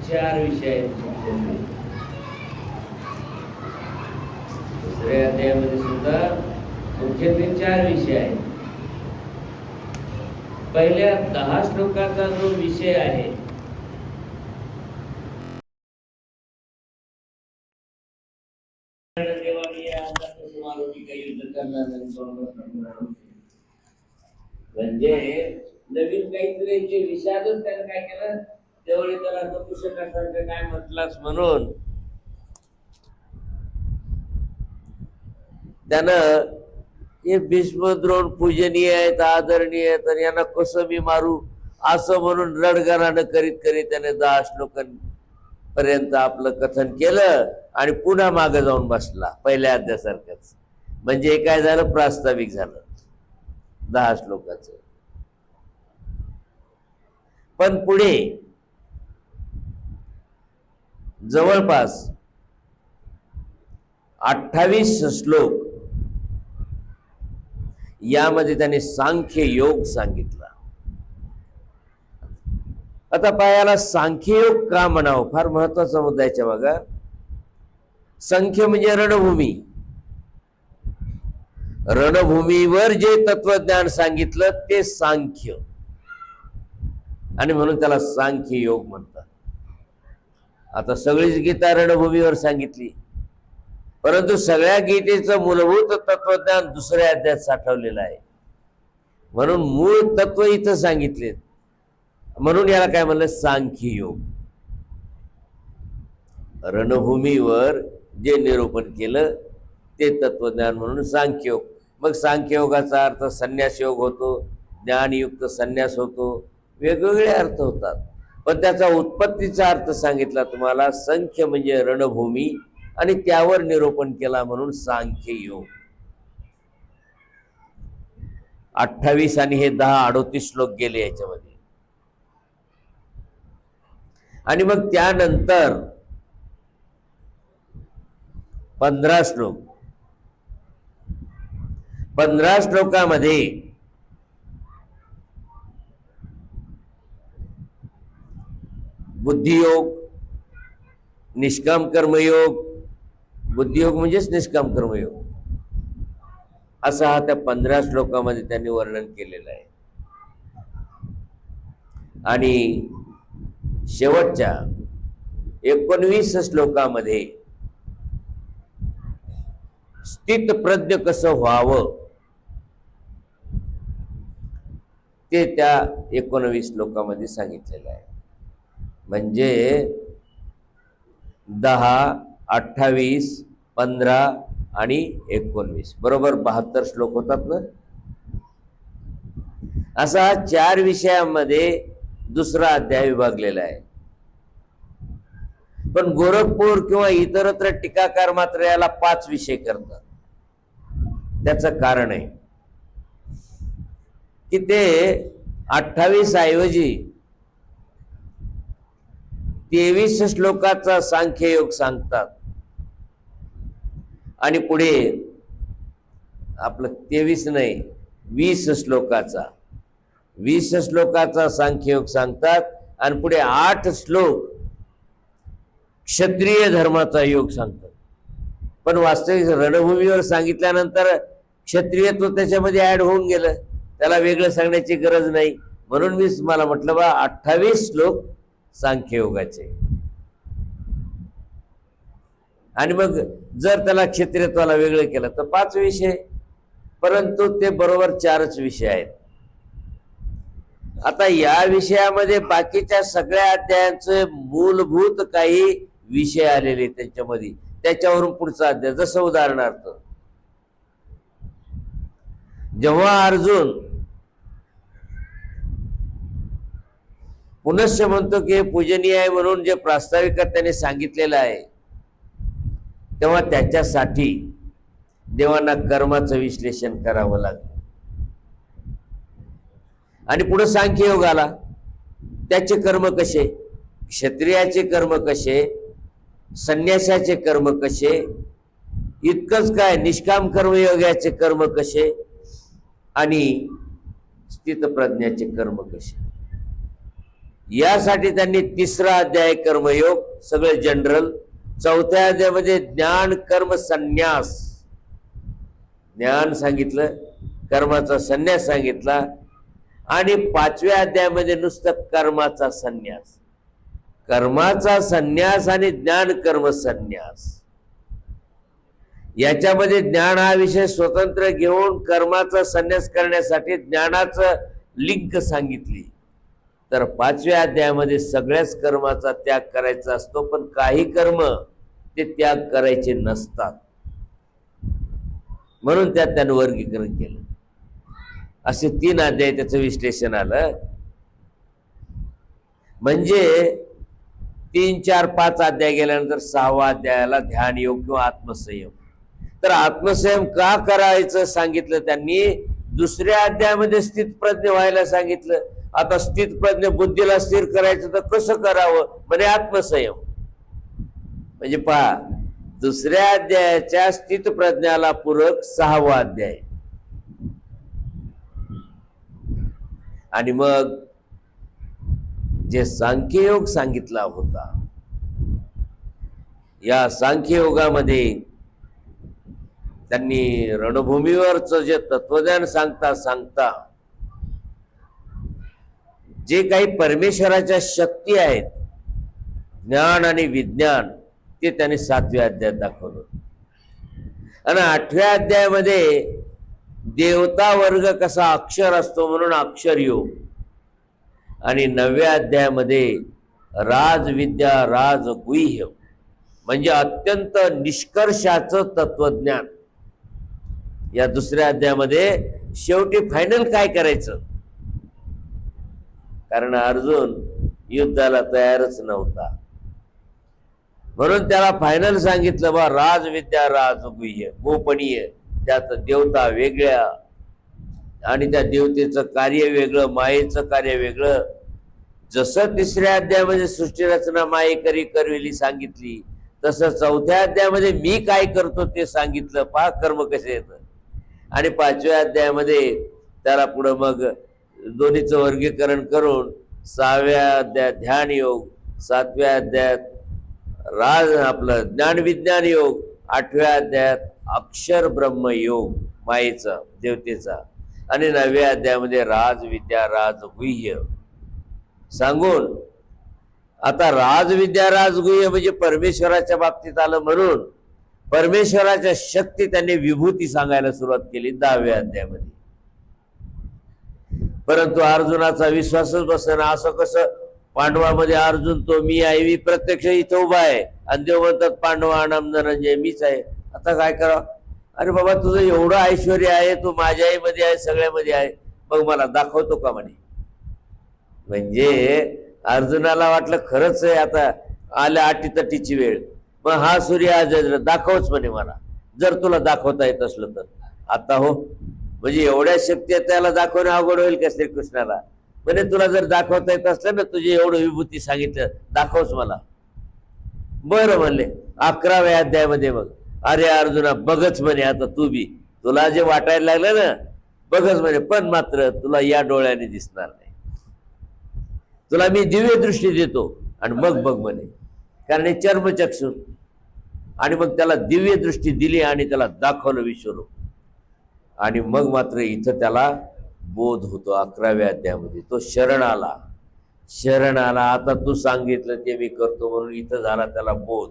4 विषय आहेत. दुसऱ्या अध्यायामध्ये सुद्धा मुख्यत्वे 4 विषय आहेत. पहिल्या 10 श्लोकाचा जो विषय आहे म्हणजे नवीन काहीतरी विषादच त्यानं काय केलं, तेवढे त्याला नपुंसकासारखं काय म्हटलास म्हणून त्यानं हे भीष्मद्रोण पूजनीय आहेत, आदरणीय आहेत, आणि यांना कसं मी मारू असं म्हणून रडगाणं करीत करीत त्याने 10 श्लोकांपर्यंत आपलं कथन केलं आणि पुन्हा मागे जाऊन बसला पहिल्या अध्यायासारखंच. म्हणजे काय झालं, प्रास्ताविक झालं 10 श्लोकाचं. पण पुढे जवळपास 28 श्लोक यामध्ये त्याने सांख्य योग सांगितला. आता पायाला सांख्ययोग का म्हणावं, फार महत्वाचा मुद्दा याच्या बघा. संख्य म्हणजे रणभूमी, रणभूमीवर जे तत्वज्ञान सांगितलं ते सांख्य, आणि म्हणून त्याला सांख्य योग म्हणतात. आता सगळीच गीता रणभूमीवर सांगितली, परंतु सगळ्या गीतेचं मूलभूत तत्वज्ञान दुसऱ्या अध्यायात साठवलेलं आहे, म्हणून मूळ तत्व इथं सांगितले, म्हणून याला काय म्हणलं, सांख्य योग. रणभूमीवर जे निरूपण केलं ते तत्वज्ञान म्हणून सांख्ययोग. मग सांख्ययोगाचा अर्थ संन्यास योग होतो, ज्ञानयुक्त संन्यास होतो, वेगवेगळे अर्थ होतात. पण त्याचा उत्पत्तीचा अर्थ सांगितला तुम्हाला. संख्य म्हणजे रणभूमी आणि त्यावर निरूपण केला म्हणून सांख्य योग. 28 आणि हे 10 38 श्लोक गेले याच्यामध्ये. आणि मग त्यानंतर 15 श्लोक. 15 श्लोकामध्ये बुद्धियोग, निष्काम कर्मयोग, बुद्धियोग म्हणजेच निष्काम कर्मयोग, असा हा त्या 15 श्लोकामध्ये त्यांनी वर्णन केलेलं आहे. आणि शेवटच्या 19 श्लोकामध्ये स्थित प्रज्ञ कसं व्हावं ते त्या 19 श्लोकामध्ये सांगितलेलं आहे. म्हणजे 10, 28, 15 आणि 19 बरोबर 72 श्लोक होतात ना. असा 4 विषयामध्ये दुसरा अध्याय विभागलेला आहे. पण गोरखपूर किंवा इतरत्र टीकाकार मात्र याला 5 विषय करतात. त्याचं कारण आहे की ते 28 ऐवजी 23 श्लोकाचा सांख्ययोग सांगतात आणि पुढे आपलं 23 नाही 20 श्लोकाचा सांख्ययोग सांगतात आणि पुढे 8 श्लोक क्षत्रिय धर्माचा योग सांगतात. पण वास्तविक रणभूमीवर सांगितल्यानंतर क्षत्रियत्व त्याच्यामध्ये ऍड होऊन गेलं, त्याला वेगळं सांगण्याची गरज नाही. म्हणून मी मला म्हटलं बा 28 श्लोक सांख्ययोगाचे. आणि मग जर त्याला क्षत्रियत्वाला वेगळं केलं तर 5 विषय, परंतु ते बरोबर 4च विषय आहेत. आता या विषयामध्ये बाकीच्या सगळ्या अध्यायांचे मूलभूत काही विषय आलेले त्याच्यामध्ये, त्याच्यावरून पुढचा अध्याय. जसं उदाहरणार्थ जेव्हा अर्जुन पुनश्च म्हणतो की पूजनीय आहे म्हणून जे प्रास्ताविकात त्याने सांगितलेलं आहे, तेव्हा त्याच्यासाठी देवांना कर्माचं विश्लेषण करावं लागलं. आणि पुढे सांख्ययोग आला, त्याचे कर्म कसे, क्षत्रियाचे कर्म कसे, संन्यासाचे कर्म कसे, इतकंच काय निष्काम कर्मयोगाचे कर्म कसे आणि स्थितप्रज्ञाचे कर्म कसे. यासाठी त्यांनी 3रा अध्याय कर्मयोग सगळे जनरल, 4थ्या अध्यायामध्ये ज्ञान कर्म संन्यास, ज्ञान सांगितलं, कर्माचा संन्यास सांगितला, आणि 5व्या अध्यायामध्ये नुसतं कर्माचा संन्यास, कर्माचा संन्यास आणि ज्ञान कर्म संन्यास. याच्यामध्ये ज्ञान हा विषय स्वतंत्र घेऊन कर्माचा संन्यास करण्यासाठी ज्ञानाचं लिंक सांगितली. तर 5व्या अध्यायामध्ये सगळ्याच कर्माचा त्याग करायचा असतो, पण काही कर्म ते त्याग करायचे नसतात, म्हणून त्यात त्यानं वर्गीकरण केलं. असे 3 अध्याय त्याचं विश्लेषण आलं. म्हणजे 3, 4, 5 अध्याय गेल्यानंतर 6व्या अध्यायाला ध्यान योग किंवा आत्मसंयम. तर आत्मसंयम का करायचं सांगितलं त्यांनी. 2ऱ्या अध्यायामध्ये स्थितप्रज्ञ व्हायला सांगितलं. आता स्थितप्रज्ञ बुद्धीला स्थिर करायचं तर कसं करावं, म्हणजे आत्मसंयम. म्हणजे पहा, 2ऱ्या अध्यायाच्या स्थितप्रज्ञाला पूरक 6वा अध्याय. आणि मग जे सांख्ययोग सांगितला होता, या सांख्ययोगामध्ये त्यांनी रणभूमीवरचं जे तत्वज्ञान सांगता सांगता जे काही परमेश्वराच्या शक्ती आहेत, ज्ञान आणि विज्ञान, ते त्यांनी 7व्या अध्यायात दाखवलं. आणि 8व्या अध्यायामध्ये देवता वर्ग कसा अक्षर असतो म्हणून अक्षर योग, आणि 9व्या अध्यायामध्ये राजविद्या राजगुह्य म्हणजे अत्यंत निष्कर्षाचं तत्वज्ञान. या 2ऱ्या अध्यायामध्ये शेवटी फायनल काय करायचं, कारण अर्जुन युद्धाला तयारच नव्हता, म्हणून त्याला फायनल सांगितलं बा राजविद्या राजगुह्य गोपनीय. त्यात देवता वेगळ्या आणि त्या देवतेचं कार्य वेगळं, मायेचं कार्य वेगळं. जसं 3ऱ्या अध्यायामध्ये सृष्टी रचना मायेकरी करविली सांगितली, तसं 4थ्या अध्यायामध्ये मी काय करतो ते सांगितलं. पहा कर्म कसे येतं. आणि 5व्या अध्यायामध्ये त्याला पुढं मग दोन्हीचं वर्गीकरण करून 6व्या अध्यायात ध्यान योग, 7व्या अध्यायात आपलं ज्ञान विज्ञान योग, 8व्या अध्यायात अक्षर ब्रह्म योग मायेचा देवतेचा, आणि 9व्या अध्यायामध्ये राजविद्या राजगुह्य सांगून, आता राजविद्या राजगुह्य म्हणजे परमेश्वराच्या बाबतीत आलं, म्हणून परमेश्वराच्या शक्ती त्यांनी विभूती सांगायला सुरुवात केली 10व्या अध्यायामध्ये. परंतु अर्जुनाचा विश्वासच बसेना. असं कसं, पांडवामध्ये अर्जुन तो मी आहे, मी प्रत्यक्ष इथं उभा आहे, आणि देव म्हणतात पांडवा नाम धनंजय मीच आहे. आता काय करावं. अरे बाबा, तुझं एवढं ऐश्वर आहे, तू माझ्याही मध्ये आहे, सगळ्यामध्ये आहे, मग मला दाखवतो का म्हणे. म्हणजे अर्जुनाला वाटलं खरंच आहे, आता आल्या अटीतटीची वेळ, मग हा सूर्य आज दाखवच म्हणे मला, जर तुला दाखवता येत असलं तर. आता हो, म्हणजे एवढ्या शक्ती त्याला दाखवणं अवघड होईल का श्रीकृष्णाला. म्हणजे तुला जर दाखवता येत असलं ना, तुझी एवढं विभूती सांगितलं, दाखवच मला. बरं म्हणले. 11व्या अध्यायामध्ये मग अरे अर्जुना बघच म्हणे, आता तू बी तुला जे वाटायला लागलं ना बघच म्हणे, पण मात्र तुला या डोळ्याने दिसणार नाही, तुला मी दिव्य दृष्टी देतो आणि मग बघ म्हणे, कारण हे चर्मचक्षु. आणि मग त्याला दिव्य दृष्टी दिली आणि त्याला दाखवलं विश्वरूप, आणि मग मात्र इथं त्याला बोध होतो. 11व्या अध्यायामध्ये तो शरण आला. आता तू सांगितलं ते मी करतो म्हणून इथं झाला त्याला बोध.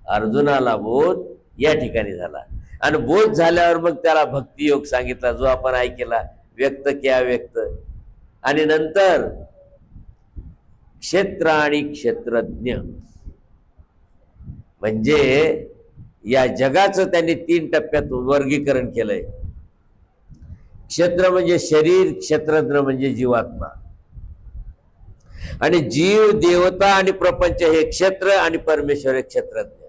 अर्जुनाला बोध या ठिकाणी झाला. आणि बोध झाल्यावर मग त्याला भक्तियोग सांगितला, जो आपण ऐकला, व्यक्त की अव्यक्त. आणि नंतर क्षेत्र आणि क्षेत्रज्ञ म्हणजे या जगाचं त्यांनी 3 टप्प्यात वर्गीकरण केलंय. क्षेत्र म्हणजे शरीर, क्षेत्रज्ञ म्हणजे जीवात्मा. आणि जीव, देवता आणि प्रपंच हे क्षेत्र, आणि परमेश्वर हे क्षेत्रज्ञ.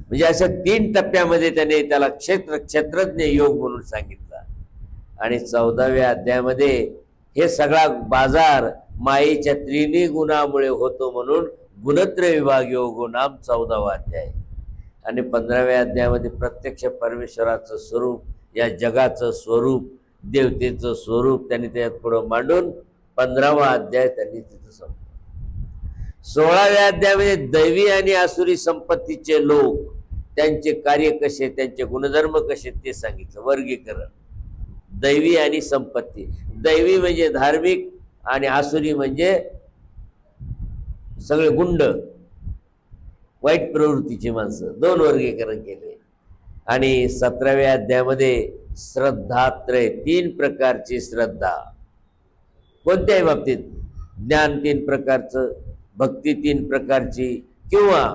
म्हणजे अशा 3 टप्प्यामध्ये त्याने त्याला क्षेत्रज्ञ योग म्हणून सांगितला. आणि 14व्या अध्यायामध्ये हे सगळा बाजार मायेच्या 3 गुणामुळे होतो म्हणून गुणत्रय विभाग योग नाम 14वा अध्याय. आणि 15व्या अध्यायामध्ये प्रत्यक्ष परमेश्वराचं स्वरूप, या जगाचं स्वरूप, देवतेचं स्वरूप त्यांनी त्यात पुढं मांडून 15वा अध्याय त्यांनी तिथं संपला. 16व्या अध्यायामध्ये दैवी आणि आसुरी संपत्तीचे लोक, त्यांचे कार्य कसे, त्यांचे गुणधर्म कसे ते सांगितलं. वर्गीकरण दैवी आणि संपत्ती. दैवी म्हणजे धार्मिक आणि आसुरी म्हणजे सगळे गुंड, वाईट प्रवृत्तीची माणसं. 2 वर्गीकरण केले. आणि 17व्या अध्यायामध्ये श्रद्धात्रय, 3 प्रकारची श्रद्धा. कोणत्याही बाबतीत ज्ञान 3 प्रकारचं, भक्ती 3 प्रकारची, किंवा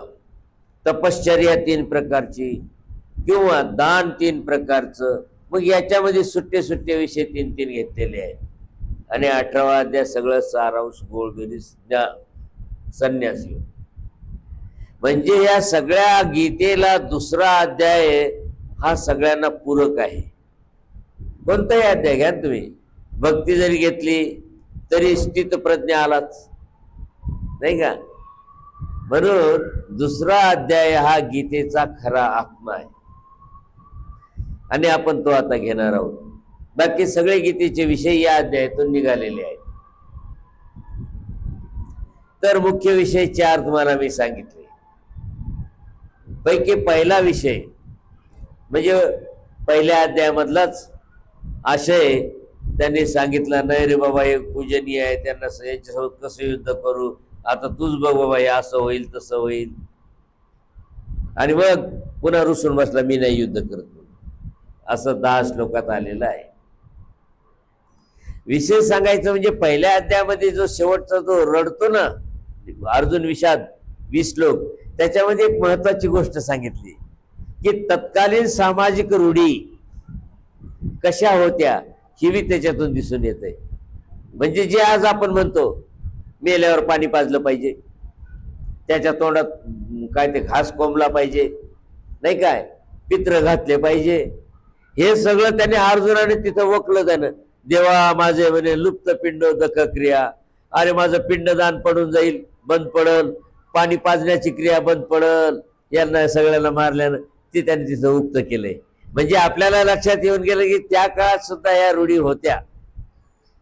तपश्चर्या 3 प्रकारची, किंवा दान 3 प्रकारचं. मग याच्यामध्ये सुट्टे सुट्टे विषय 3 घेतलेले आहेत. आणि 18वा अध्याय सगळं सारांश गोळबेरीज संन्यासी. म्हणजे या सगळ्या गीतेला दुसरा अध्याय हा सगळ्यांना पूरक आहे. कोणताही अध्याय घ्या तुम्ही, भक्ती जरी घेतली तरी स्थित प्रज्ञा आलाच, नाही का. म्हणून दुसरा अध्याय हा गीतेचा खरा आत्मा आहे आणि आपण तो आता घेणार आहोत. बाकी सगळे गीतेचे विषय या अध्यायातून निघालेले आहेत. तर मुख्य विषय 4 तुम्हाला मी सांगितले. पैकी पहिला विषय म्हणजे पहिल्या अध्यायामधलाच आशय त्यांनी सांगितला. नाही रे बाबा, हे पूजनीय आहे, त्यांना यांच्यासोबत कसं युद्ध करू, आता तूच बघ बाबा, हे असं होईल तसं होईल. आणि मग पुन्हा रुसून बसला, मी नाही युद्ध करत. असं 10 श्लोकात आलेलं आहे. विषय सांगायचं म्हणजे पहिल्या अध्यायामध्ये जो शेवटचा जो रडतो ना अर्जुन विषाद 20 श्लोक, त्याच्यामध्ये एक महत्वाची गोष्ट सांगितली की तत्कालीन सामाजिक रूढी कशा होत्या ही बी त्याच्यातून दिसून येते. म्हणजे जे आज आपण म्हणतो मेल्यावर पाणी पाजलं पाहिजे, त्याच्या तोंडात काय ते घास कोंबला पाहिजे, नाही काय, पित्र घातले पाहिजे, हे सगळं त्याने अर्जुनाने तिथं वकलं. त्यानं देवा माझे म्हणे लुप्त पिंडोदक क्रिया, अरे माझं पिंडदान पडून जाईल, बंद पडल, पाणी पाजण्याची क्रिया बंद पडल, यांना सगळ्यांना मारल्यानं ते त्यांनी तिथं उक्त केलंय. म्हणजे आपल्याला लक्षात येऊन गेलं की त्या काळात सुद्धा या रूढी होत्या.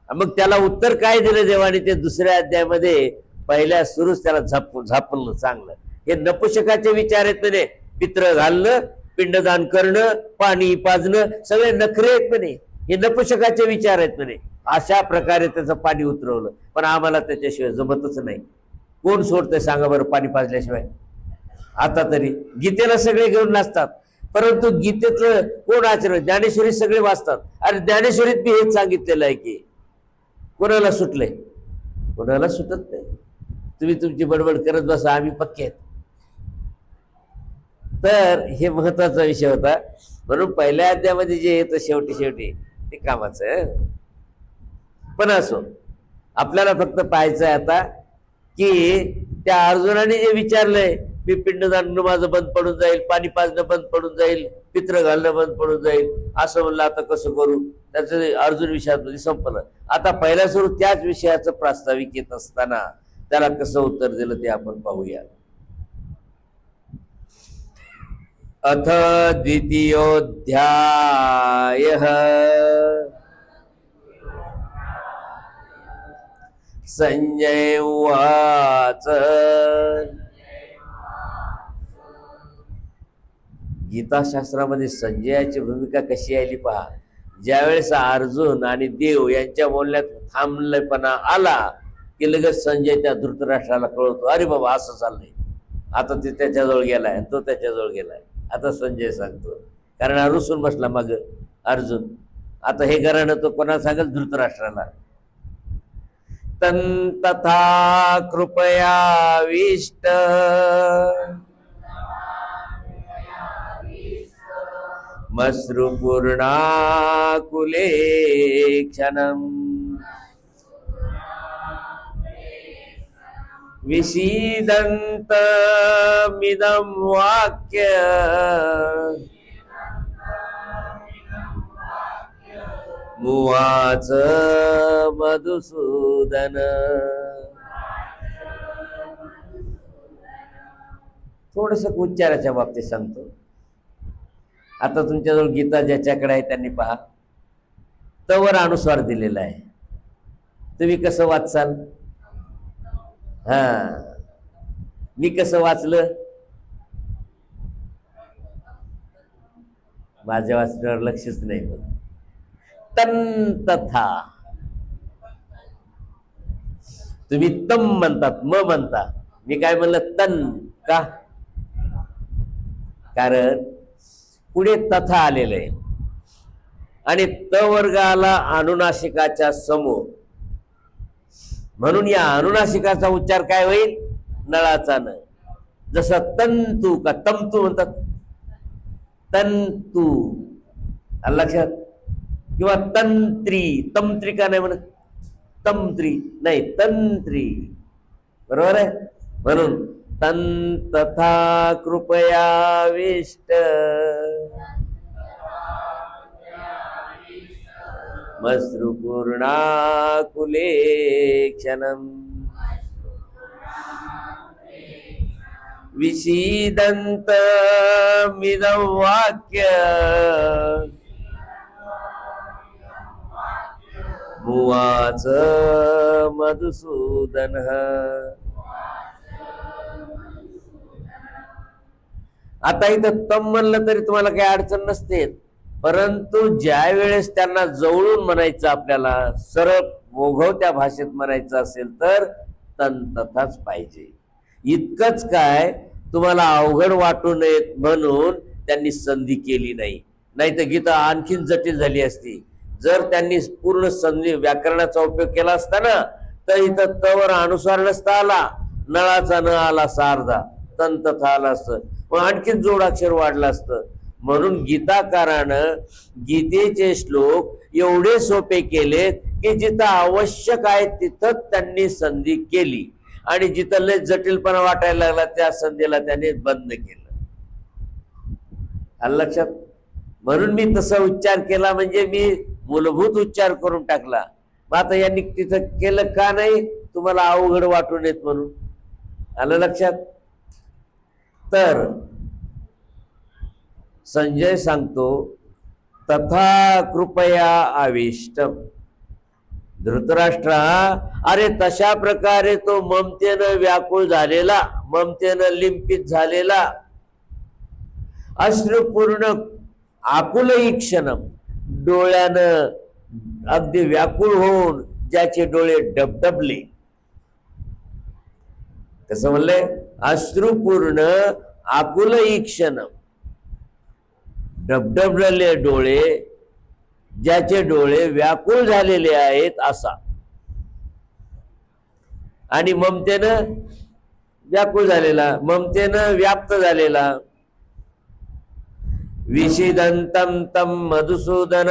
मग त्याला उत्तर काय दिलं देवाने ते दुसऱ्या अध्यायामध्ये पहिल्या सुरूच त्याला झापलं चांगलं. हे नपुसकाचे विचार आहेत म्हणे, पित्र घालणं, पिंडदान करणं, पाणी पाजणं, सगळे नखरे आहेत म्हणे, हे नपुसकाचे विचार आहेत म्हणे. अशा प्रकारे त्याचं पाणी उतरवलं. पण आम्हाला त्याच्याशिवाय जमतच नाही. कोण सोडतंय सांगा बरं पाणी पाजल्याशिवाय? आता तरी गीतेला सगळे घेऊन नाचतात, परंतु गीतेतलं कोण आचरण? ज्ञानेश्वरी सगळे वाचतात. अरे ज्ञानेश्वरीत मी हेच सांगितलेलं आहे की कोणाला सुटलंय, कोणाला सुटत नाही. तुम्ही तुमची बडबड करत बसा, आम्ही पक्के आहेत. तर हे महत्वाचा विषय होता. म्हणून पहिल्या अध्यायामध्ये जे येतं शेवटी ते कामाचं आहे. पण असो, आपल्याला फक्त पाहायचं आहे आता की त्या अर्जुनाने जे विचारलंय, मी पिंडदान माझं बंद पडून जाईल, पाणी पाजणं बंद पडून जाईल, पित्र घालणं बंद पडून जाईल, असं म्हणलं, आता कसं करू? त्याचं अर्जुन विषयामध्ये संपलं. आता पहिल्या सुरू त्याच विषयाचं प्रास्ताविक येत असताना त्याला कसं उत्तर दिलं ते आपण पाहूया. अथ द्वितीयोऽध्यायः संजय उवाच. गीताशास्त्रामध्ये संजयाची भूमिका कशी आली पहा. ज्यावेळेस अर्जुन आणि देव यांच्या बोलण्यात थांबलेपणा आला की लगेच संजय त्या धृतराष्ट्राला कळवतो, अरे बाबा असं चाललंय. आता ते त्याच्याजवळ गेलाय, तो त्याच्याजवळ गेलाय. आता संजय सांगतो, कारण रुसून बसला मग अर्जुन. आता हे घराणं तो कोणाला सांगेल? धृतराष्ट्राला. तथा कृपयाविष्ट मश्रुपूर्णाकुले क्षणम् विषीदन्तमिदं वाक्य मुवाच मधुसूदन. थोडस उच्चाराच्या बाबतीत सांगतो. आता तुमच्याजवळ गीता ज्याच्याकडे आहे त्यांनी पहा, तवर अनुस्वार दिलेला आहे. तुम्ही कसं वाचाल? हा, मी कसं वाचलं? माझ्या वाचण्यावर लक्षच नाही बघ. तन तथा, तुम्ही तम म्हणतात, म म्हणता, मी काय म्हणलं? तन. का? कारण पुढे तथा आलेलं आहे आणि त वर्ग आला अनुनासिकाच्या समोर, म्हणून या अनुनासिकाचा उच्चार काय होईल? नळाचा न. जसं तंतू का तंतू म्हणतात, तंतू, आलं लक्षात? किंवा तंत्री, तंत्री का नाही म्हणत? तंत्री नाही, तंत्री, बरोबर आहे. म्हणून तन तथा कृपयाविष्ट मश्रुपूर्णाकुले क्षणम् विषीदन्तमिदं वाक्य उवाच मधुसूदनः. आता इथं तम म्हणलं तरी तुम्हाला काही अडचण नसते, परंतु ज्या वेळेस त्यांना जवळून म्हणायचं, आपल्याला सरळ ओघवत्या भाषेत म्हणायचं असेल तर तन तथाच पाहिजे. इतकंच काय, तुम्हाला अवघड वाटू नयेत म्हणून त्यांनी संधी केली नाही, नाही तर गीता आणखीन जटिल झाली असती. जर त्यांनी पूर्ण संधी व्याकरणाचा उपयोग केला असता ना, तर इथं तवर अनुस्वार नसता आला, नळाचा न आला सारदा, तन तथा आला असतं, मग आणखीन जोडाक्षर वाढलं असतं. म्हणून गीताकारानं गीतेचे श्लोक एवढे सोपे केलेत की जिथं आवश्यक आहे तिथंच त्यांनी संधी केली आणि जिथं लय जटिलपणा वाटायला लागला त्या संधीला त्याने बंद केलं. आलं लक्षात? म्हणून मी तसा उच्चार केला, म्हणजे मी मूलभूत उच्चार करून टाकला. मग आता यांनी तिथं केलं का नाही? तुम्हाला अवघड वाटू नयेत म्हणून. आलं लक्षात? तर संजय सांगतो, तथा कृपया आविष्टम. धृतराष्ट्रा, अरे तशा प्रकारे तो ममतेनं व्याकुळ झालेला, ममतेनं लिंपित झालेला, अश्रुपूर्ण आकुल ईक्षणम, डोळ्यानं अगदी व्याकुळ होऊन ज्याचे डोळे डबडबले. कसं म्हणलंय? अश्रुपूर्ण आकुल ईक्षणम, डबडबलेले डोळे, ज्याचे डोळे व्याकुळ झालेले आहेत असा. आणि ममतेनं व्याकुळ झालेला, ममतेनं व्याप्त झालेला. विषिदंतम तम मधुसूदन,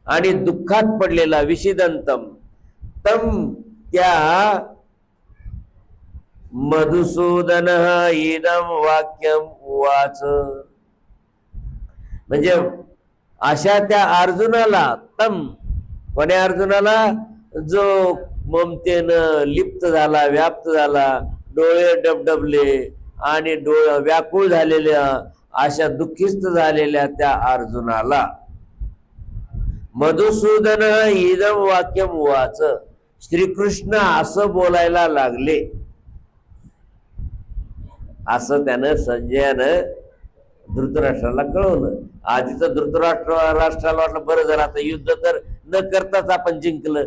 आणि दुःखात पडलेला. विषिदंतम तम, त्या मधुसूदन इदम वाक्यम उवाच. म्हणजे अशा त्या अर्जुनाला, तम कोण्या अर्जुनाला? जो ममतेनं लिप्त झाला, व्याप्त झाला, डोळे डबडबले आणि डोळे व्याकुळ झालेल्या, अशा दुःखिस्त झालेल्या त्या अर्जुनाला मधुसूदन इदम वाक्यम उवाच, श्रीकृष्ण असं बोलायला लागले. असं त्यानं, संजयानं धृतराष्ट्राला कळवलं. आधी तर राष्ट्राला वाटलं बरं झालं, आता युद्ध तर न करताच आपण जिंकलं,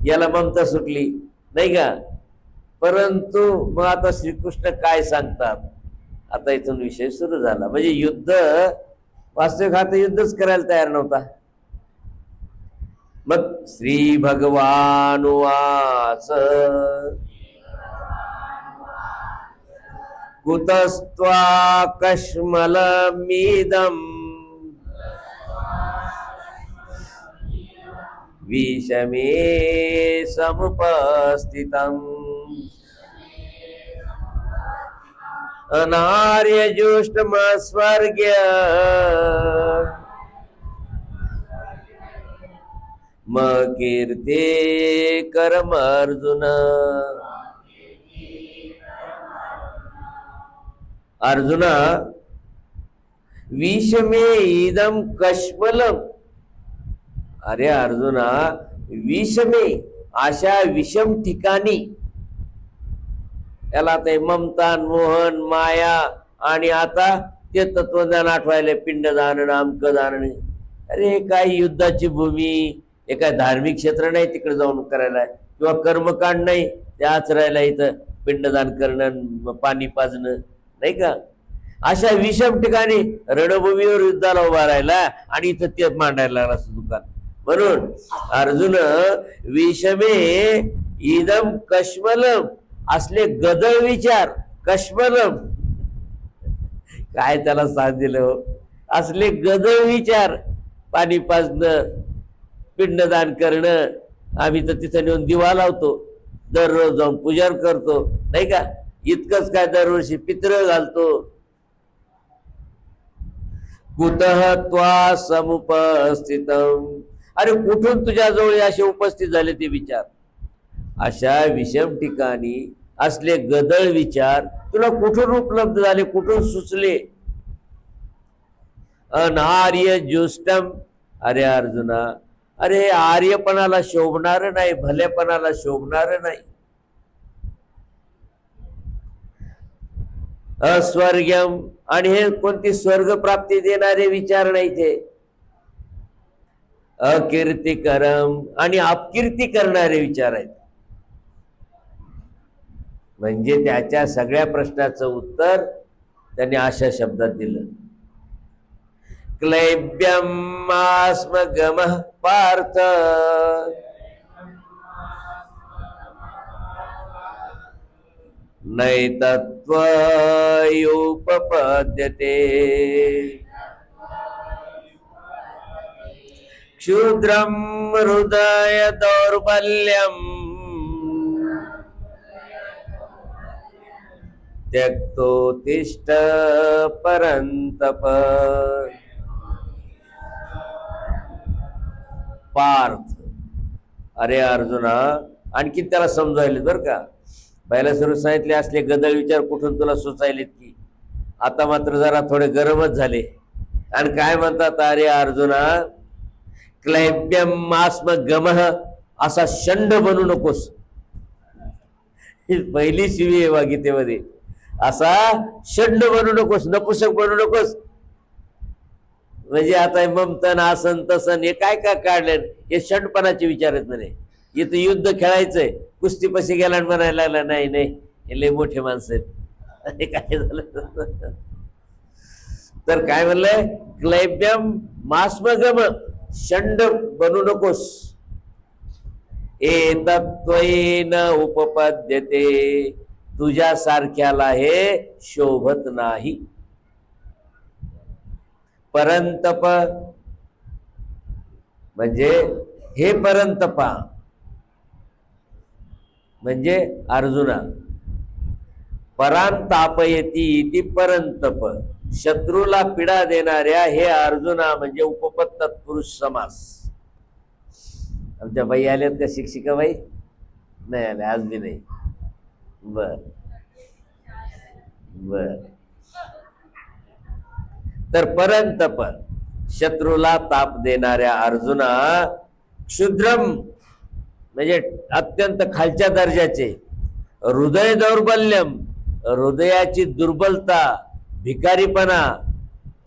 याला ममता सुटली, नाही का? परंतु मग आता श्रीकृष्ण काय सांगतात, आता इथून विषय सुरू झाला. म्हणजे युद्ध, वास्तविक हा तर युद्धच करायला तयार नव्हता. मग श्री भगवान वाच, कुतस्त्वा कश्मलमिदं विषमे समुपस्थितम् अनार्यजुष्टमस्वर्ग्य मकीर्ते कर्म अर्जुन. अर्जुना, विषमे इदम कश्मलम. अरे अर्जुना, विषमे, अशा विषम ठिकाणी याला ते ममता, मोहन, माया आणि आता ते तत्वज्ञान आठवायला, पिंडदान, नामकदान. अरे काय युद्धाची भूमी, हे काय धार्मिक क्षेत्र नाही तिकडे जाऊन करायला, किंवा कर्मकांड नाही ते आचरायला इथं पिंडदान करणं, पाणी पाजणं, नाही का? अशा विषम ठिकाणी रणभूमीवर युद्धाला उभा राहिला आणि इथं ते मांडायला लागला असं दुकान. म्हणून अर्जुन विषमे इदम कश्मलम, असले गदळ विचार, कश्मलम काय त्याला साथ दिलं हो, असले गदळ विचार, पाणी पाजणं, पिंडदान करणं, आम्ही तर तिथं नेऊन दिवा लावतो, दररोज जाऊन पूजा करतो, नाही का? इतकंच काय दरवर्षी पित्र घालतो. कुतः त्वा समुपस्थितम, अरे कुठून तुझ्याजवळ असे उपस्थित झाले ते विचार? अशा विषम ठिकाणी असले गदळ विचार तुला कुठून उपलब्ध झाले, कुठून सुचले? अनार्य जुष्टम, अरे अर्जुना, अरे आर्यपणाला शोभणार नाही, भलेपणाला शोभणार नाही. अस्वर्ग्यम, आणि हे कोणती स्वर्ग प्राप्ती देणारे विचार नाही ते. अकीर्तिकरम, आणि अपकीर्ती करणारे विचार आहेत. म्हणजे त्याच्या सगळ्या प्रश्नाचं उत्तर त्यांनी अशा शब्दात दिलं. क्लैब्यम आस्मगमः पार्थ, नैतत्त्वयोपपद्यते, क्षुद्रं हृदय दौर्बल्यम् त्यक्तोत्तिष्ठ परन्तप. पार्थ, अरे अर्जुना, आणखी त्याला समजायले बरं का. पहिल्या सुरू सांगितले असले गदळ विचार कुठून तुला सुचायलेत की, आता मात्र जरा थोडे गरमच झाले. आणि काय म्हणतात, अरे अर्जुना, क्लैब्यम आस्म गमः, असा षंड बनू नकोस. ही पहिली शिवी आहे गीतेमध्ये. असा षंड बनू नकोस, नपुसक बनू नकोस. म्हणजे आता ममतन, आसन, तसन हे काय काय काढले, हे षंडपणाचे विचार आहेत म्हणे. इथं युद्ध खेळायचंय, कुस्ती पशी गेला म्हणायला लागला, नाही नाही हे लय मोठे माणसं आहेत. हे काय झालं तर काय म्हणलंय, क्लैब्यम मास्मगम, षंड बनू नकोस. एतत्त्वेन उपपद्यते, तुझ्या सारख्याला हे शोभत नाही. परंतप, म्हणजे हे परंतपा, म्हणजे अर्जुना, परांतापयती इति परंतप, शत्रूला पीडा देणाऱ्या हे अर्जुना, म्हणजे उपपद तत्पुरुष समास. आमच्या बाई आल्यात का शिक्षिका बाई? नाही आल्या, आज बी नाही. बर बर. तर परंतप, शत्रूला ताप देणाऱ्या अर्जुना, क्षुद्रम, म्हणजे अत्यंत खालच्या दर्जाचे, हृदय दौर्बल्यम, हृदयाची दुर्बलता, भिकारीपणा,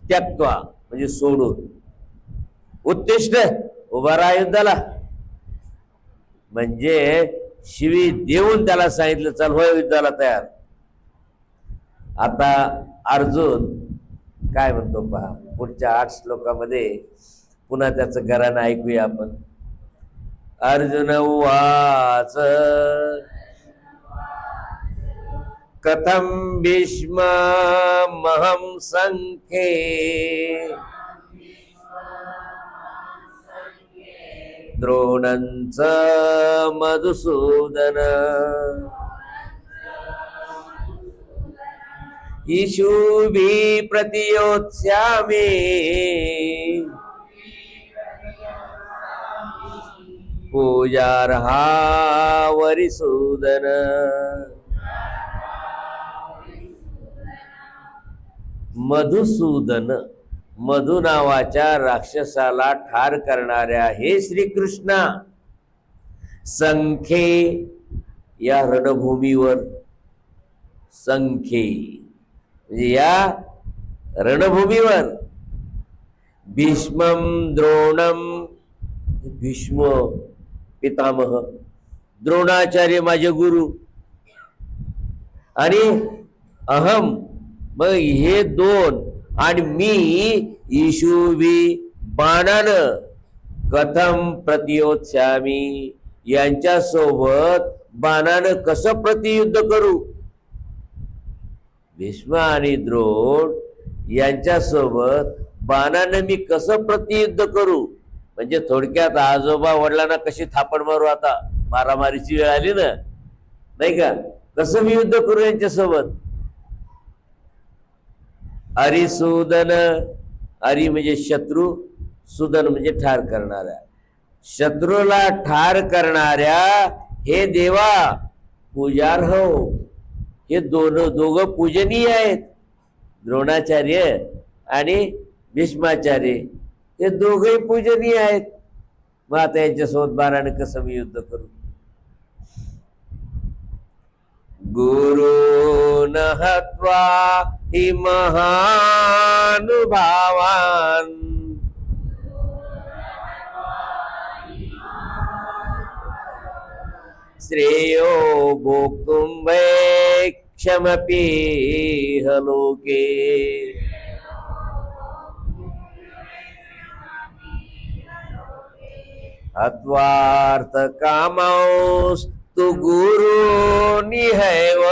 त्यक्त्वा, म्हणजे सोडून, उत्तिष्ठ, उभा राहा युद्धाला. म्हणजे शिवी देऊन त्याला सांगितलं, चल होय युद्धाला तयार. आता अर्जुन काय म्हणतो पहा, पुढच्या 8 श्लोकामध्ये पुन्हा त्याचं घरानं ऐकूया आपण. अर्जुन उवाच कथं भीष्ममहं संख्ये द्रोणञ्च मधुसूदन ईशुभिः प्रतियोत्स्यामि पूजार्हा वरिसूदन. मधुसूदन, मधु नावाच्या राक्षसाला ठार करणाऱ्या हे श्रीकृष्णा, संखे या रणभूमीवर, संखे म्हणजे या रणभूमीवर, भीष्मम द्रोणम, भीष्म पितामह, द्रोणाचार्य माझे गुरु, आणि अहम मग हे दोन, आणि मी ईशुवी बाणानं कथम प्रतियोत्स्यामी, यांच्यासोबत बाणानं कसं प्रतियुद्ध करू. भीष्म आणि द्रोण यांच्यासोबत बाणानं मी कसं प्रतियुद्ध करू. म्हणजे थोडक्यात आजोबा वडिलांना कशी थापड मारू, आता मारामारीची वेळ आली ना, नाही का, कसं मी युद्ध करू यांच्यासोबत. अरिसूदन, अरि म्हणजे शत्रू, सुदन म्हणजे ठार करणाऱ्या, शत्रूला ठार करणाऱ्या हे देवा पूजार्ह हो. हे दोघं पूजनीय आहेत, द्रोणाचार्य आणि भीष्माचार्य हे दोघंही पूजनीय आहेत. मग आता यांच्यासोबत बाणाने कसं मी युद्ध करू. गुरुन हत्वा हि महानुभावान्, श्रेयो भोक्तुं वैक्षमपि लोके, हत्वार्थ कामौस्तु गुरुनिहैव,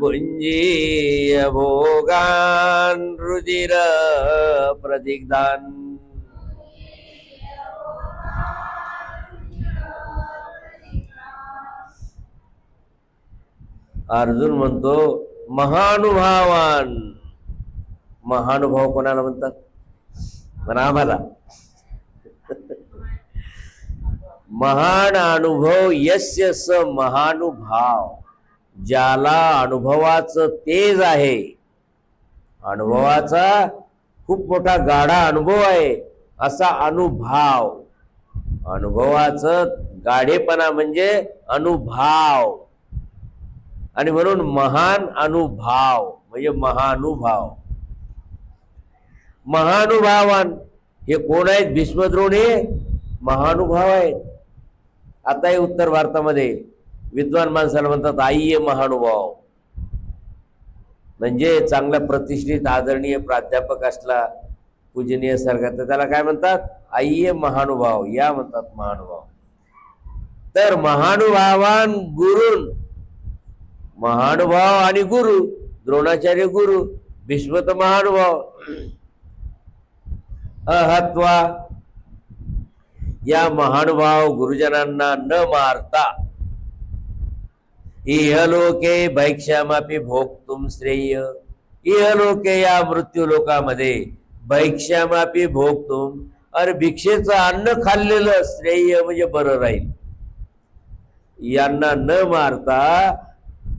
भुञ्जीय भोगान् रुधिर प्रदिग्धान्. अर्जुन म्हणतो महानुभावान. महानुभाव कोणाला म्हणतात, म्हणा आम्हाला. महान अनुभव यस्य स महानुभाव, ज्याला अनुभवाचं तेज आहे, अनुभवाचा खूप मोठा गाढा अनुभव आहे असा अनुभाव. अनुभवाचं गाढेपणा म्हणजे अनुभाव, आणि म्हणून महान अनुभाव म्हणजे महानुभाव. महानुभावान हे कोण आहेत. भीष्मद्रोण हे महानुभाव आहेत. आताही उत्तर भारतामध्ये विद्वान माणसाला म्हणतात आईये महानुभाव. म्हणजे चांगला प्रतिष्ठित आदरणीय प्राध्यापक असला पूजनीय सारखा तर त्याला काय म्हणतात, आईये महानुभाव, या म्हणतात महानुभाव. तर महानुभावान गुरुन, महानुभाव आणि गुरु, द्रोणाचार्य गुरु, भीष्म तर महानुभाव. अहत्वा, या महानुभाव गुरुजनांना न मारता, इहलोके भैक्षामापि भोक्तुम श्रेय, इहलोके या मृत्यू लोकामध्ये, भैक्षामापि भोक्तुम, अरे भिक्षेचं अन्न खाल्लेलं श्रेय म्हणजे बरं राहील. यांना न मारता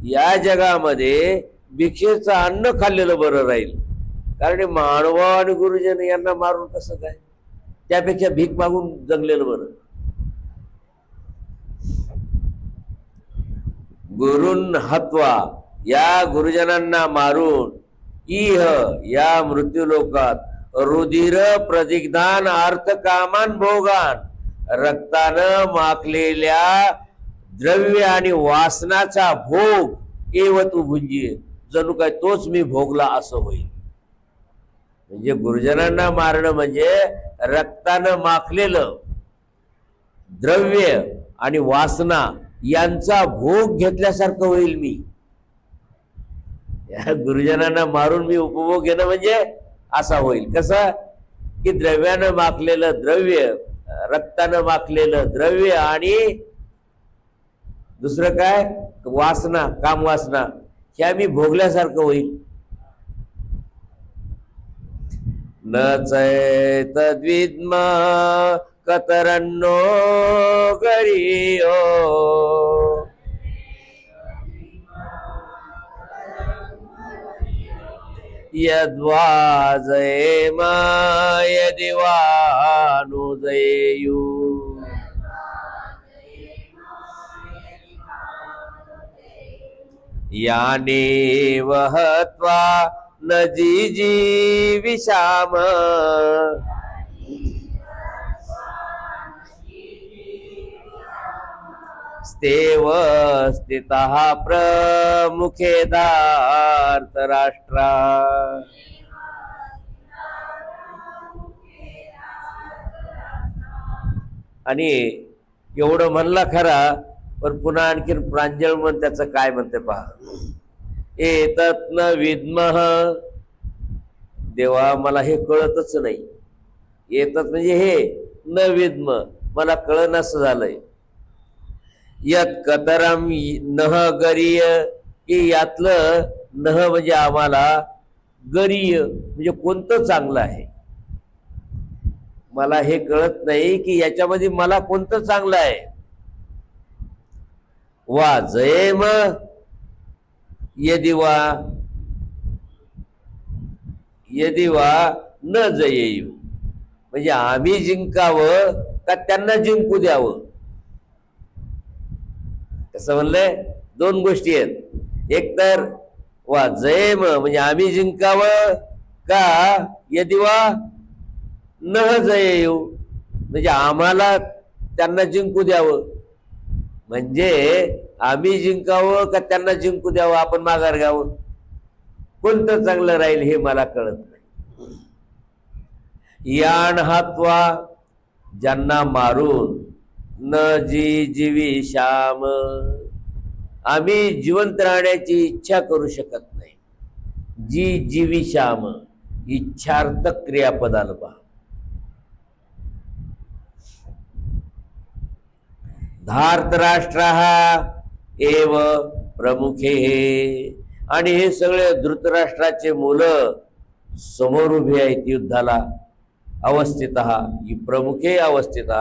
या जगामध्ये भिक्षेचं अन्न खाल्लेलं बरं राहील. कारण महानुभाव आणि गुरुजन यांना मारून कसं काय, त्यापेक्षा भीक मागून जगलेलं बरं. गुरुन हत्वा, या गुरुजनांना मारून, इह या मृत्यू लोकात, रुधिर प्रदिग्धान अर्थकामान भोगान, रक्तानं माखलेल्या द्रव्य आणि वासनाचा भोग एव तू भुंजी, जणू काय तोच मी भोगला असं होईल. म्हणजे गुरुजनांना मारणं म्हणजे रक्तानं माखलेलं द्रव्य आणि वासना यांचा भोग घेतल्यासारखं होईल मी. या गुरुजनांना मारून मी उपभोग घेणं म्हणजे असा होईल. कसं की द्रव्यानं माखलेलं द्रव्य, रक्तानं माखलेलं द्रव्य आणि दुसरं काय वासना, कामवासना, ह्या मी भोगल्यासारखं होईल. न चैतद्विद्म कतरन्नो गरियो, यद्वा जयेम यदि वा नुजयेयु यानेव हत्वा न जिजीविषाम स्तेव स्थितः प्रमुखे धार्तराष्ट्रा. आणि एवढं म्हणला खरा, पण पुन्हा आणखीन प्रांजळ मन त्याचं काय म्हणते पहा. एतत् न विद्मः, देवा मला हे कळतच नाही. एतत् म्हणजे हे, न विद्म मला कळनास झालंय. यत कतरम नह गरीय, की यातलं नह म्हणजे आम्हाला, गरीय म्हणजे कोणतं चांगलं आहे. मला हे कळत नाही की याच्यामध्ये मला कोणतं चांगलं आहे. वा जयेम यदि वा न जयेयु, म्हणजे आम्ही जिंकावं का त्यांना जिंकू द्यावं. कसं म्हणलंय, दोन गोष्टी आहेत. एक तर वा जयेम म्हणजे आम्ही जिंकावं का यदि वा न जयेयु म्हणजे आम्हाला त्यांना जिंकू द्यावं. म्हणजे आम्ही जिंकावं का त्यांना जिंकू द्यावं, आपण माघार घ्यावं. कोणतं चांगलं राहील हे मला कळत नाही. यान हात्वा, ज्यांना मारून, न जी जीवी श्याम, आम्ही जिवंत राहण्याची इच्छा करू शकत नाही. जी जीवी श्याम, इच्छार्थ क्रियापदाला पहा. धार्तराष्ट्र एव प्रमुखे, आणि हे सगळे धृतराष्ट्राचे मुलं समोर उभे आहेत युद्धाला. अवस्थित प्रमुखे अवस्थित,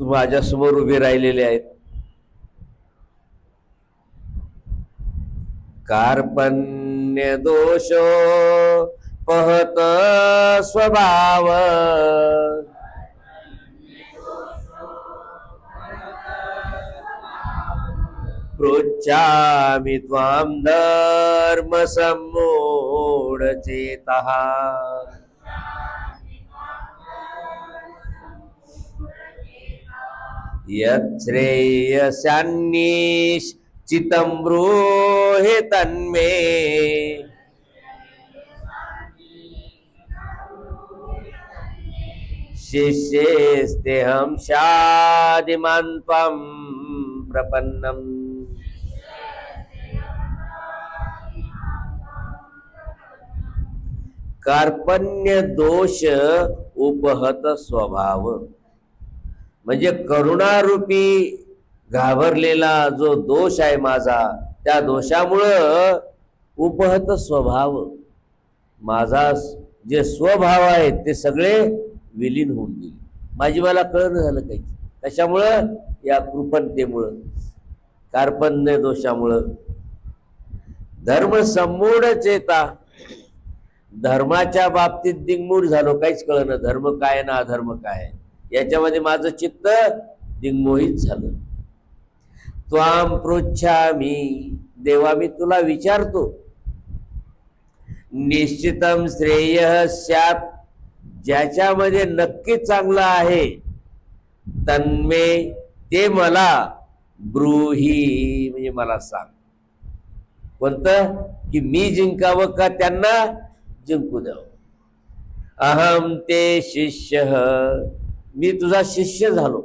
माझ्या समोर उभे राहिलेले आहेत. कार्पण्य दोषो पहत स्वभाव, पृच्छामि त्वां धर्म सम्मूढ चेतः. यच्छ्रेयस्यान्निश्चितं ब्रूहि तन्मे, शिष्येस्तेऽहं शाधिमां त्वां प्रपन्नम्. कार्पण्य दोष उपहत स्वभाव, म्हणजे करुणारूपी घाबरलेला जो दोष आहे माझा, त्या दोषामुळं उपहत स्वभाव, माझा जे स्वभाव आहेत ते सगळे विलीन होऊन गेले. माझी मला कळणं झालं काही. कशामुळं? या कृपणतेमुळं, कार्पण्य दोषामुळं. धर्म संमूढ चेता, धर्माच्या बाबतीत दिंगमूढ झालो, काहीच कळलं. धर्म काय ना अधर्म काय, याच्यामध्ये माझं चित्त दिंगमोहित झालं. त्वाम पृच्छामि, देवा मी तुला विचारतो. निश्चितम श्रेय स्यात्, ज्याच्यामध्ये नक्की चांगलं आहे, तन्मे ते मला, ब्रूही म्हणजे मला सांग. कोणतं? की मी जिंकावं का त्यांना जिंकू द्यावं. अहम ते शिष्य, मी तुझा शिष्य झालो.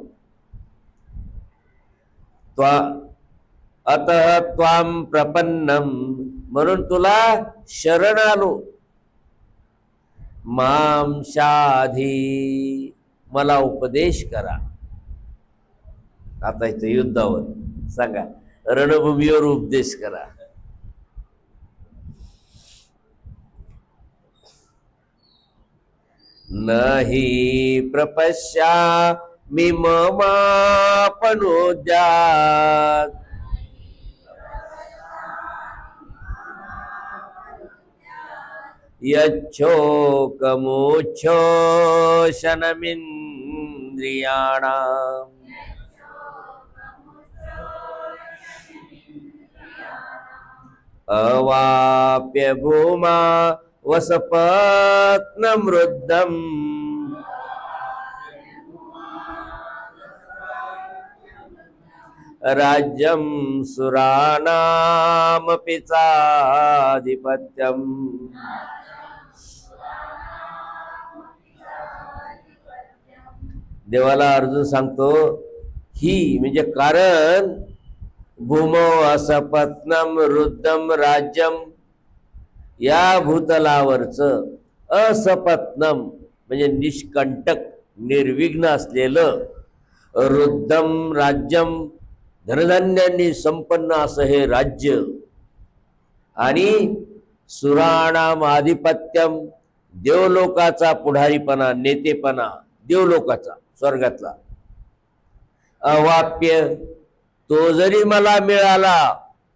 अतः त्वाम प्रपन्नम, म्हणून तुला शरण आलो. माम शाधी, मला उपदेश करा. आता इथं युद्धावर सांगा, रणभूमीवर उपदेश करा. नहि प्रपश्या मी ममापनुद्यात्, यच्छोकमुच्छोषणमिन्द्रियाणाम् अवाप्य भूमा वसपत्नमृद्धम् राज्यं सुराणामपि चाधिपत्यम्. देवाला अर्जुन सांगतो ही म्हणजे कारण भूमो असपत्नम रुद्धम राज्यम, या भूतलावरच असपत्नम म्हणजे निष्कंटक निर्विघ्न असलेलं, रुद्धम राज्यम धनधान्यांनी संपन्न असं हे राज्य, आणि सुराणाम आधिपत्यम देवलोकाचा पुढारीपणा, नेतेपणा देवलोकाचा, स्वर्गातला. अवाप्य तो जरी मला मिळाला,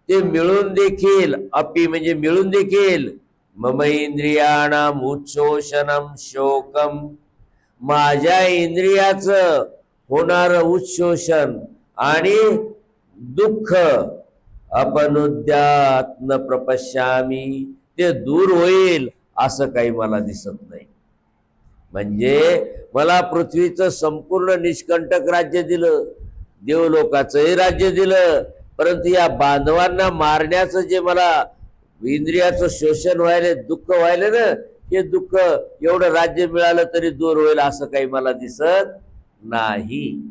ते मिळून देखील, अपि म्हणजे मिळून देखील, मम इंद्रियाणाम उच्छोषणम शोकम माझ्या इंद्रियाचं होणार उच्छोषण आणि दुःख, अपनुद्यात न प्रपश्यामी ते दूर होईल असं काही मला दिसत नाही. म्हणजे मला पृथ्वीचं संपूर्ण निष्कंटक राज्य दिलं, देवलोकाचंही राज्य दिलं, परंतु या बांधवांना मारण्याचं जे मला इंद्रियाचं शोषण व्हायले, दुःख व्हायले ना, हे दुःख एवढं राज्य मिळालं तरी दूर होईल असं काही मला दिसत नाही.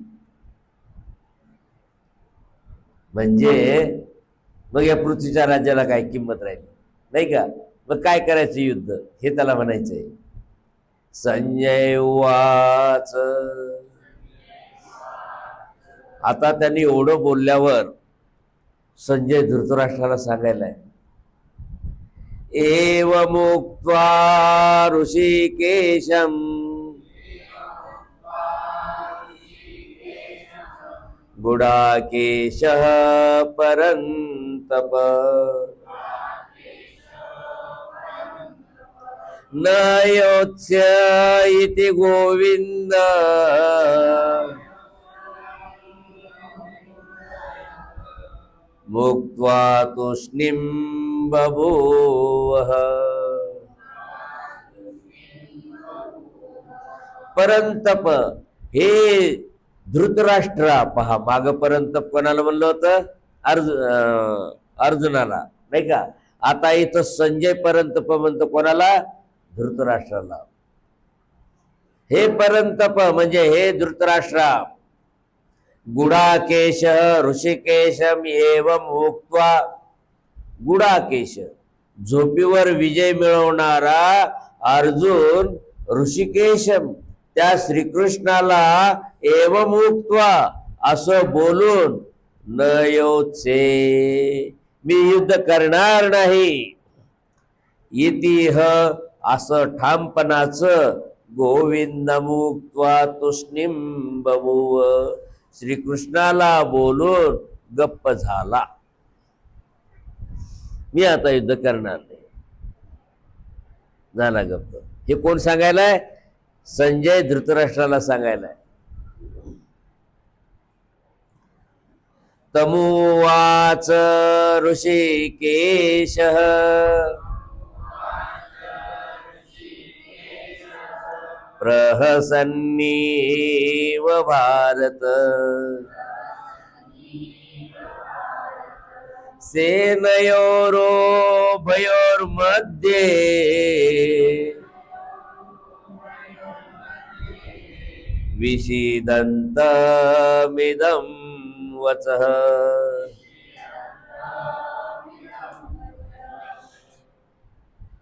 म्हणजे मग या पृथ्वीच्या राज्याला काय किंमत राहिली नाही का? मग काय करायचं युद्ध, हे त्याला म्हणायचंय. संजय वाच, आता त्यांनी एवढं बोलल्यावर संजय धृतराष्ट्राला सांगायलाय, एवमुक्त्वा ऋषिकेशम गुडाकेशः परन्तप न योत्स्य इति गोविन्द मुक्त्वा तूष्णीं बभूवः. परंतप हे धृतराष्ट्रा, पहा माग परंतप कोणाला म्हणलं होतं? अर्जुनाला नाही का? आता इथं संजय परंतप म्हणतो कोणाला? धृतराष्ट्राला. हे परंतप म्हणजे हे धृतराष्ट्रा, गुडाकेश ऋषिकेशम एवं उक्त्वा, गुडाकेश झोपीवर विजय मिळवणारा अर्जुन, ऋषिकेशम त्या श्रीकृष्णाला एवं उक्त्वा असं बोलून, न योत्से मी युद्ध करणार नाही, इतिह असं ठामपणाचं, गोविंदमुक्त्वा तूष्णीं बभूव श्रीकृष्णाला बोलून गप्प झाला. मी आता युद्ध करणार नाही, झाला गप्प. हे कोण सांगायलाय? संजय धृतराष्ट्राला सांगायलाय. तमुवाच ऋषिकेशः प्रहसन्नीव भारत सेनयोरुभयोर्मध्ये विषीदन्तमिदं वचः.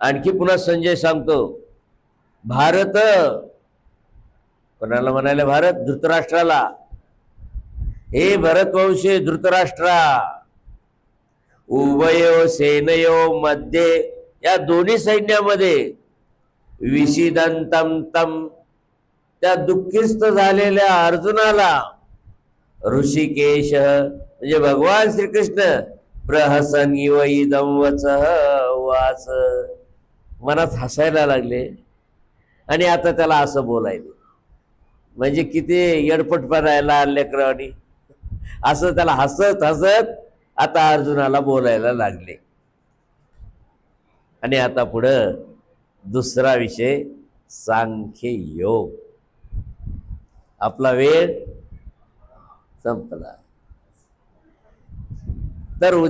आणखी पुन्हा संजय सांगतो, भारत कोणाला म्हणाले? भारत धृतराष्ट्राला. हे भरतवंशी धृतराष्ट्रा, उभयो सेनयो मध्ये या दोन्ही सैन्यामध्ये, विषीदंतम तम त्या दुःखिस्त झालेल्या अर्जुनाला, ऋषिकेश म्हणजे भगवान श्रीकृष्ण, प्रहसन इव इदं वचः वाच मनात हसायला लागले आणि आता त्याला असं बोलायले. म्हणजे किती येडपटपणा लेकरावानी. असं त्याला हसत हसत आता अर्जुनाला बोलायला लागले. आणि आता पुढं दुसरा विषय सांख्य योग. आपला वेळ संपला. तर